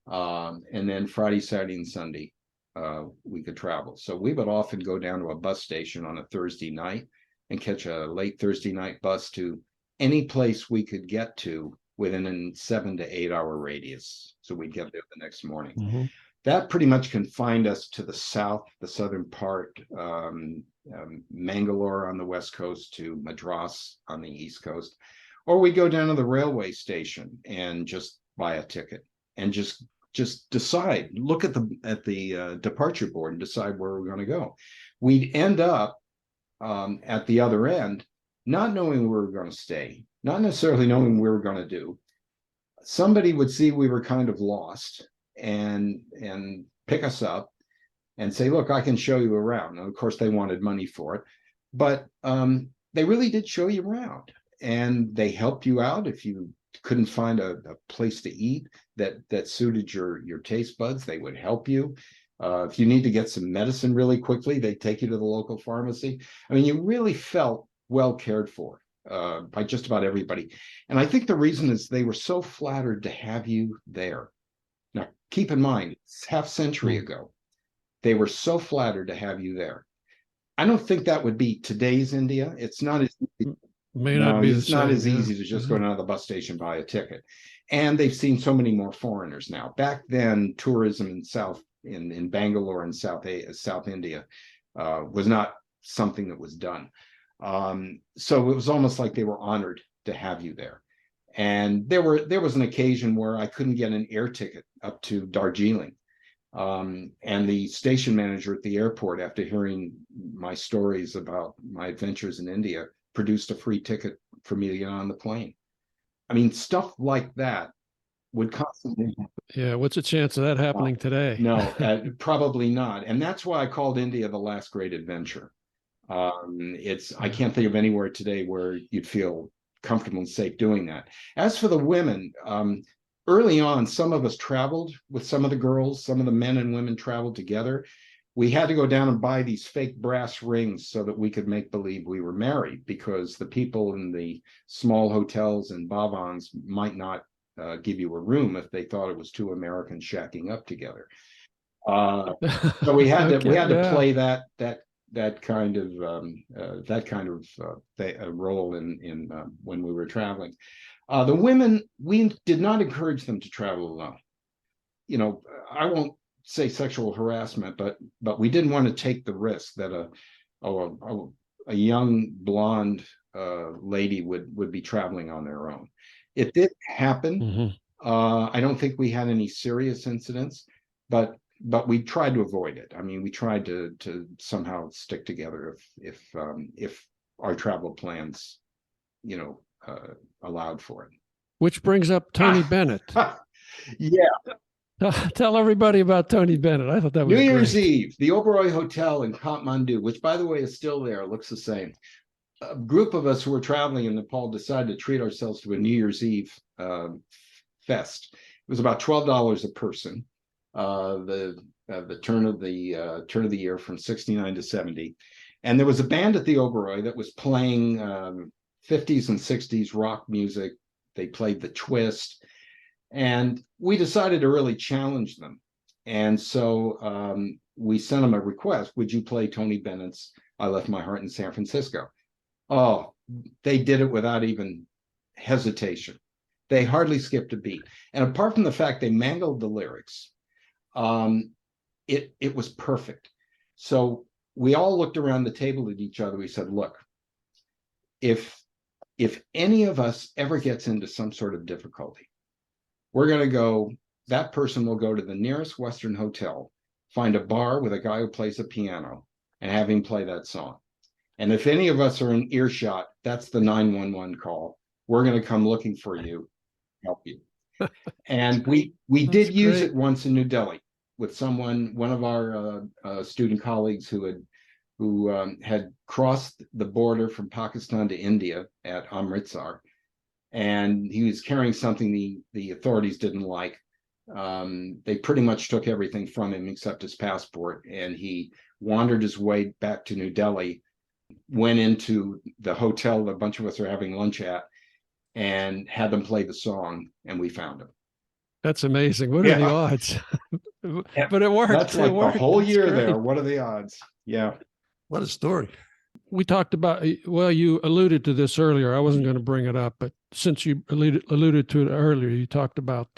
and then Friday, Saturday, and Sunday we could travel. So we would often go down to a bus station on a Thursday night and catch a late Thursday night bus to any place we could get to within a 7 to 8 hour radius. So we'd get there the next morning. Mm-hmm. That pretty much confined us to the southern part, Mangalore on the west coast to Madras on the east coast. Or we'd go down to the railway station and just buy a ticket and just decide, look at the departure board and decide where we're going to go. We'd end up at the other end, not knowing where we were going to stay, not necessarily knowing what we were going to do. Somebody would see we were kind of lost and pick us up and say, look, I can show you around. And of course, they wanted money for it, but they really did show you around, and they helped you out if you couldn't find a place to eat that suited your taste buds. They would help you. If you need to get some medicine really quickly, they take you to the local pharmacy. I mean, you really felt well cared for by just about everybody. And I think the reason is they were so flattered to have you there. Now, keep in mind, it's half century ago. They were so flattered to have you there. I don't think that would be today's India. It's not as easy to just go down to the bus station, buy a ticket. And they've seen so many more foreigners now. Back then, tourism in Bangalore and South India was not something that was done. So it was almost like they were honored to have you there. And there was an occasion where I couldn't get an air ticket up to Darjeeling. And the station manager at the airport, after hearing my stories about my adventures in India, produced a free ticket for me to get on the plane. I mean, stuff like that would constantly happen.
Yeah, what's the chance of that happening today?
No, probably not. And that's why I called India the last great adventure. I can't think of anywhere today where you'd feel comfortable and safe doing that. As for the women, early on, some of us traveled with some of the girls, some of the men and women traveled together. We had to go down and buy these fake brass rings so that we could make believe we were married, because the people in the small hotels and bhavans might not give you a room if they thought it was two Americans shacking up together. So we had to play that that kind of role in when we were traveling. The women, we did not encourage them to travel alone. You know, I won't say sexual harassment, but we didn't want to take the risk that a young blonde lady would be traveling on their own. It did happen.
Mm-hmm.
I don't think we had any serious incidents, but we tried to avoid it. I mean, we tried to somehow stick together if our travel plans, you know, allowed for it.
Which brings up Tony Bennett.
Yeah.
Tell everybody about Tony Bennett. I thought that was
New Year's
great.
Eve, the Oberoi Hotel in Kathmandu, which by the way is still there, looks the same. A group of us who were traveling in Nepal decided to treat ourselves to a New Year's Eve fest. It was about $12 a person. The turn of the year from 69 to 70, and there was a band at the Oberoi that was playing 50s and 60s rock music. They played the Twist, and we decided to really challenge them. And so we sent them a request: would you play Tony Bennett's "I Left My Heart in San Francisco"? Oh, they did it without even hesitation. They hardly skipped a beat. And apart from the fact they mangled the lyrics, it was perfect. So we all looked around the table at each other. We said, look, if any of us ever gets into some sort of difficulty, we're going to go, that person will go to the nearest Western hotel, find a bar with a guy who plays a piano, and have him play that song. And if any of us are in earshot, that's the 911 call. We're going to come looking for you, help you. And we did use it once in New Delhi with one of our student colleagues who had crossed the border from Pakistan to India at Amritsar, and he was carrying something the authorities didn't like. They pretty much took everything from him except his passport, and he wandered his way back to New Delhi, went into the hotel a bunch of us are having lunch at, and had them play the song, and we found him.
That's amazing. What are the odds? But it worked.
That's like the whole year there. What are the odds? Yeah.
What a story.
We talked about, well, you alluded to this earlier. I wasn't going to bring it up, but since you alluded to it earlier, you talked about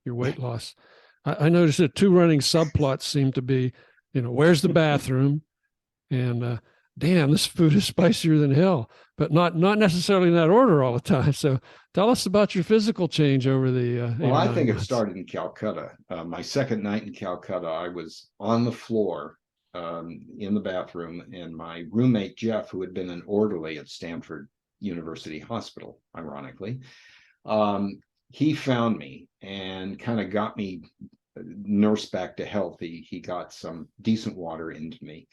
your weight loss. I noticed that two running subplots seem to be, where's the bathroom? And damn, this food is spicier than hell, but not necessarily in that order all the time. So tell us about your physical change over the
well, I think it started in Calcutta. My second night in Calcutta, I was on the floor in the bathroom, and my roommate, Jeff, who had been an orderly at Stanford University Hospital, ironically, he found me and kind of got me nursed back to health. He got some decent water into me.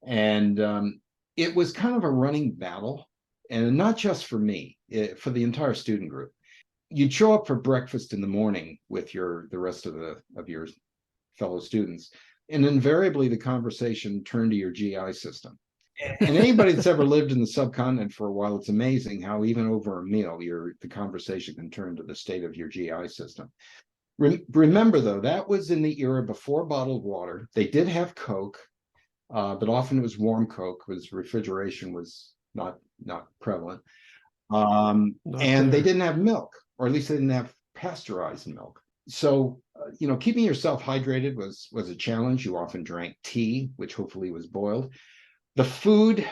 And it was kind of a running battle, and not just for me, for the entire student group. You'd show up for breakfast in the morning with the rest of your fellow students, and invariably the conversation turned to your GI system. And anybody that's ever lived in the subcontinent for a while, it's amazing how even over a meal, the conversation can turn to the state of your GI system. Remember, though, that was in the era before bottled water. They did have Coke. But often it was warm Coke, because refrigeration was not prevalent. And they didn't have milk, or at least they didn't have pasteurized milk. So, keeping yourself hydrated was a challenge. You often drank tea, which hopefully was boiled. The food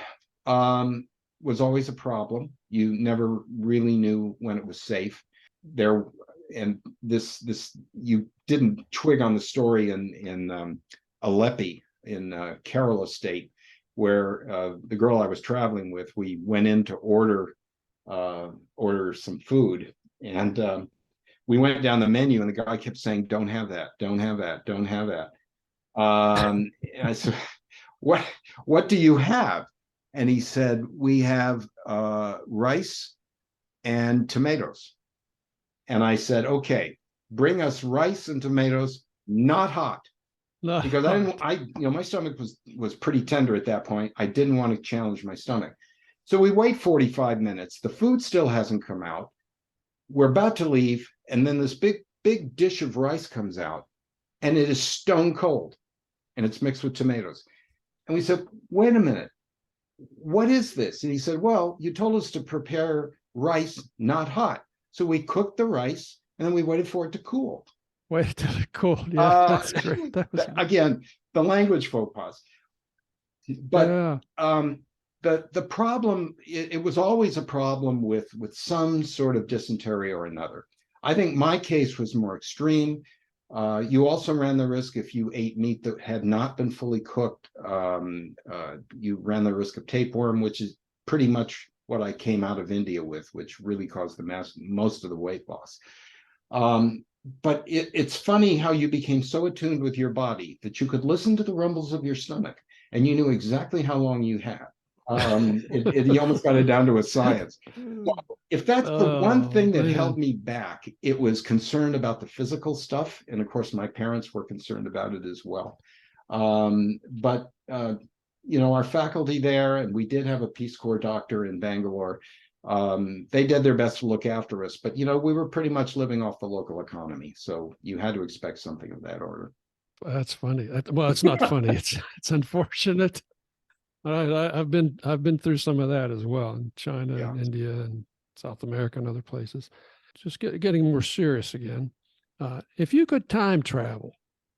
was always a problem. You never really knew when it was safe. You didn't twig on the story in Aleppi, in Kerala state, where the girl I was traveling with, we went in to order some food, and we went down the menu, and the guy kept saying, "Don't have that, don't have that, don't have that." And I said, "What do you have?" And he said, "We have rice and tomatoes." And I said, "Okay, bring us rice and tomatoes, not hot." Because my stomach was pretty tender at that point. I didn't want to challenge my stomach. So we wait 45 minutes. The food still hasn't come out. We're about to leave, and then this big dish of rice comes out, and it is stone cold, and it's mixed with tomatoes. And we said, wait a minute, what is this? And he said, well, you told us to prepare rice not hot. So we cooked the rice and then we waited for it to cool.
Wait till it cool. Yeah, that's great. That was
again, the language faux pas. But
yeah.
The problem, it was always a problem with some sort of dysentery or another. I think my case was more extreme. You also ran the risk, if you ate meat that had not been fully cooked, you ran the risk of tapeworm, which is pretty much what I came out of India with, which really caused most of the weight loss. But it's funny how you became so attuned with your body that you could listen to the rumbles of your stomach and you knew exactly how long you had. You almost got it down to a science. If that's the one thing that held me back, it was concern about the physical stuff. And of course, my parents were concerned about it as well. But our faculty there, and we did have a Peace Corps doctor in Bangalore. They did their best to look after us, but we were pretty much living off the local economy. So you had to expect something of that order.
That's funny. Well, it's not funny. It's unfortunate. I've been through some of that as well in China and India and South America and other places. Just getting more serious again. If you could time travel,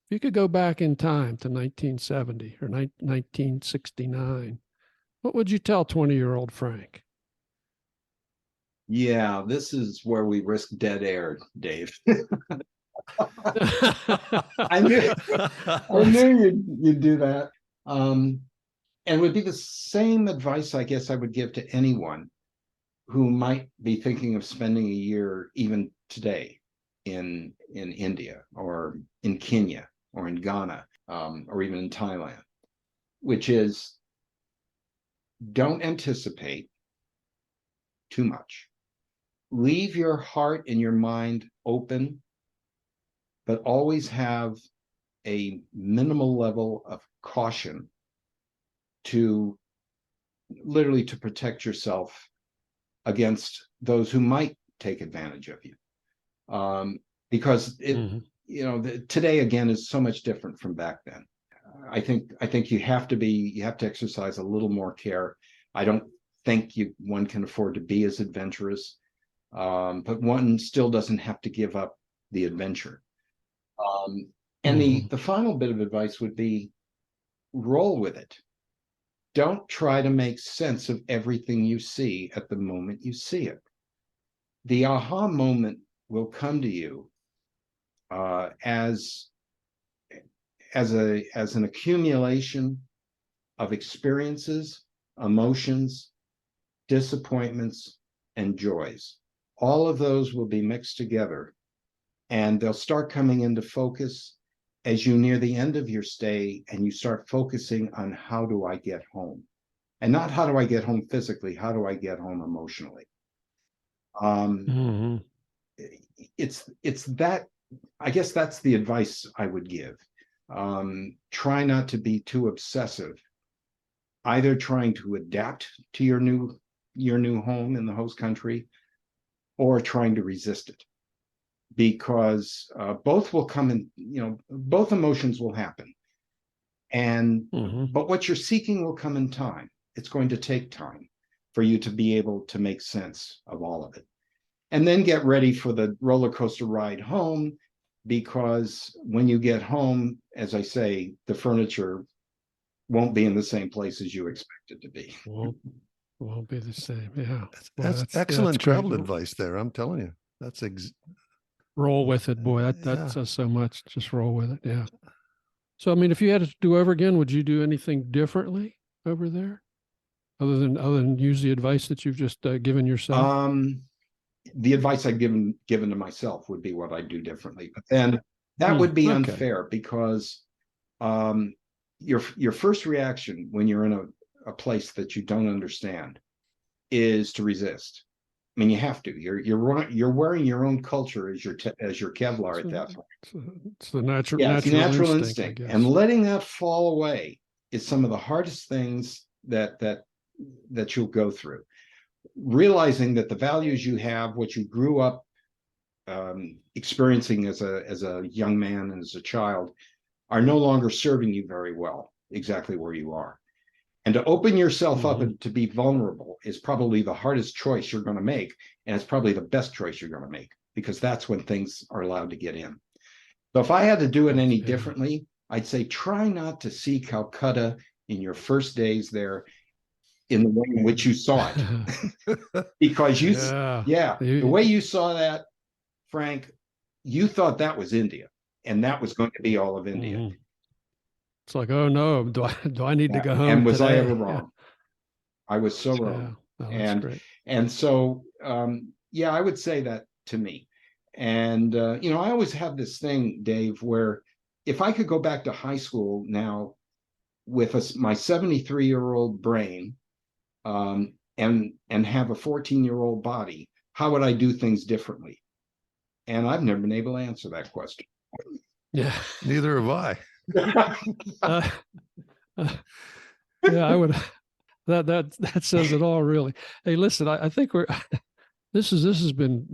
if you could go back in time to 1970 or 1969, what would you tell 20-year-old Frank?
Yeah, this is where we risk dead air, Dave. I knew you'd do that. And it would be the same advice, I guess, I would give to anyone who might be thinking of spending a year, even today, in India or in Kenya or in Ghana or even in Thailand, which is, don't anticipate too much. Leave your heart and your mind open, but always have a minimal level of caution to literally to protect yourself against those who might take advantage of you. Because today again is so much different from back then. I think you have to exercise a little more care. I don't think one can afford to be as adventurous, but one still doesn't have to give up the adventure. And the final bit of advice would be, roll with it. Don't try to make sense of everything you see at the moment you see it. The aha moment will come to you as an accumulation of experiences, emotions, disappointments, and joys. All of those will be mixed together, and they'll start coming into focus as you near the end of your stay and you start focusing on, how do I get home? And not how do I get home physically, how do I get home emotionally? It's that, I guess that's the advice I would give. Try not to be too obsessive, either trying to adapt to your new home in the host country or trying to resist it. Because both will come in, both emotions will happen. And but what you're seeking will come in time. It's going to take time for you to be able to make sense of all of it. And then get ready for the roller coaster ride home, because when you get home, as I say, the furniture won't be in the same place as you expect it to be.
Won't be the same. Yeah.
That's excellent travel advice there. I'm telling you. That's
roll with it, boy. That says so much. Just roll with it. Yeah. So, I mean, if you had to do over again, would you do anything differently over there, other than use the advice that you've just given yourself?
The advice I've given to myself would be what I do differently. But then that would be unfair, because your first reaction when you're in a place that you don't understand is to resist. I mean, you have to. You're wearing your own culture as your Kevlar at that point.
It's the natural instinct.
And letting that fall away is some of the hardest things that you'll go through. Realizing that the values you have, what you grew up experiencing as a young man and as a child, are no longer serving you very well. exactly where you are. And to open yourself up and to be vulnerable is probably the hardest choice you're going to make. And it's probably the best choice you're going to make, because that's when things are allowed to get in. So if I had to do it any differently, I'd say try not to see Calcutta in your first days there in the way in which you saw it. Because the way you saw that, Frank, you thought that was India, and that was going to be all of India.
It's like, oh no, do I need to go home?
And was
today?
I ever wrong? I was so wrong.
Oh, that's great.
And so, I would say that to me. And, I always have this thing, Dave, where if I could go back to high school now with my 73-year-old brain and have a 14-year-old body, how would I do things differently? And I've never been able to answer that question.
Yeah.
Neither have I.
I would. That says it all, really. Hey, listen, I think this has been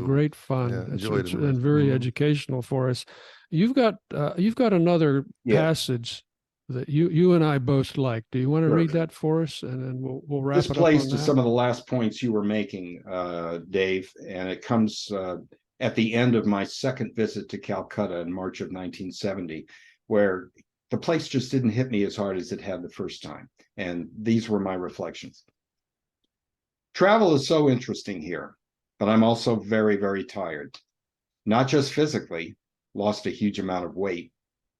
great fun.
Yeah,
it's been very educational for us. You've got another passage that you and I both like. Do you want to read that for us, and then we'll wrap it up?
This plays to some of the last points you were making, Dave, and it comes at the end of my second visit to Calcutta in March of 1970, where the place just didn't hit me as hard as it had the first time. And these were my reflections. Travel is so interesting here, but I'm also very, very tired. Not just physically, lost a huge amount of weight,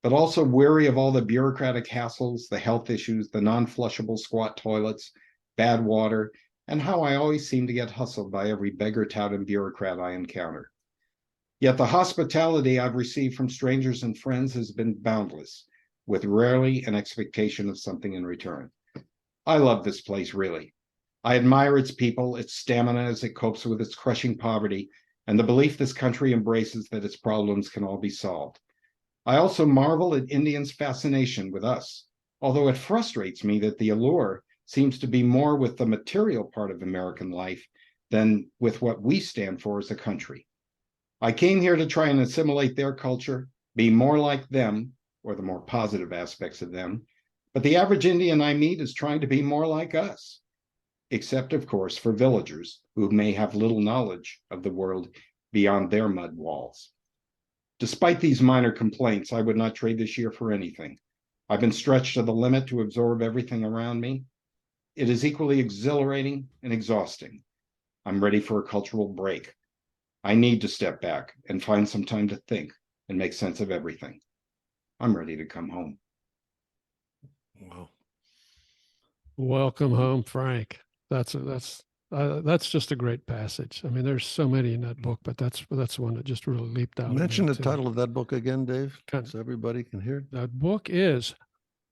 but also weary of all the bureaucratic hassles, the health issues, the non-flushable squat toilets, bad water, and how I always seem to get hustled by every beggar-touted bureaucrat I encounter. Yet the hospitality I've received from strangers and friends has been boundless, with rarely an expectation of something in return. I love this place, really. I admire its people, its stamina as it copes with its crushing poverty, and the belief this country embraces that its problems can all be solved. I also marvel at Indians' fascination with us, although it frustrates me that the allure seems to be more with the material part of American life than with what we stand for as a country. I came here to try and assimilate their culture, be more like them, or the more positive aspects of them, but the average Indian I meet is trying to be more like us, except, of course, for villagers who may have little knowledge of the world beyond their mud walls. Despite these minor complaints, I would not trade this year for anything. I've been stretched to the limit to absorb everything around me. It is equally exhilarating and exhausting. I'm ready for a cultural break. I need to step back and find some time to think and make sense of everything. I'm ready to come home.
Wow.
Welcome home, Frank. That's just a great passage. I mean, there's so many in that book, but that's one that just really leaped out.
Mention the title of that book again, Dave, so everybody can hear it.
That book is,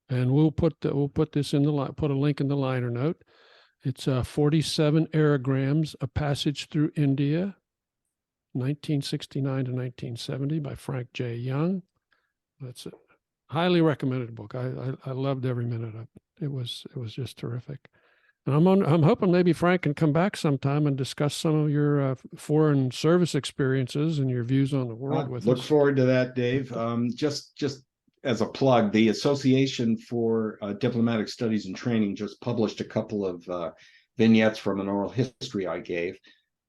and we'll put this in put a link in the liner note. It's 47 Aerogrammes, A Passage Through India, 1969 to 1970 by Frank J. Young. That's a highly recommended book. I loved every minute of it. It was just terrific. And I'm hoping maybe Frank can come back sometime and discuss some of your foreign service experiences and your views on the world with us.
Look forward to that, Dave. Just as a plug, the Association for Diplomatic Studies and Training just published a couple of vignettes from an oral history I gave.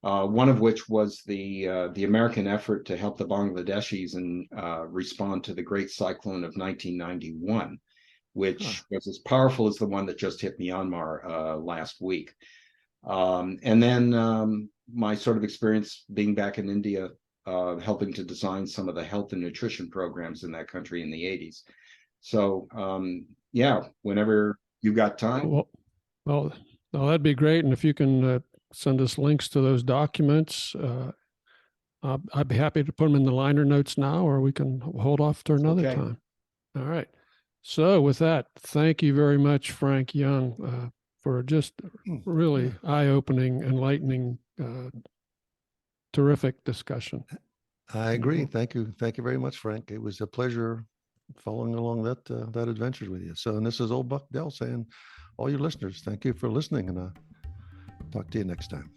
One of which was the American effort to help the Bangladeshis and respond to the Great Cyclone of 1991, which was as powerful as the one that just hit Myanmar last week. And then my sort of experience being back in India, helping to design some of the health and nutrition programs in that country in the 80s. So, whenever you got time.
Well, that'd be great. And if you can send us links to those documents, I'd be happy to put them in the liner notes now, or we can hold off to another time. All right. So with that, thank you very much, Frank Young, for just really eye-opening, enlightening, terrific discussion.
I agree. Thank you. Thank you very much, Frank. It was a pleasure following along that adventure with you. So, and this is Old Buck Dell saying, all your listeners, thank you for listening, and talk to you next time.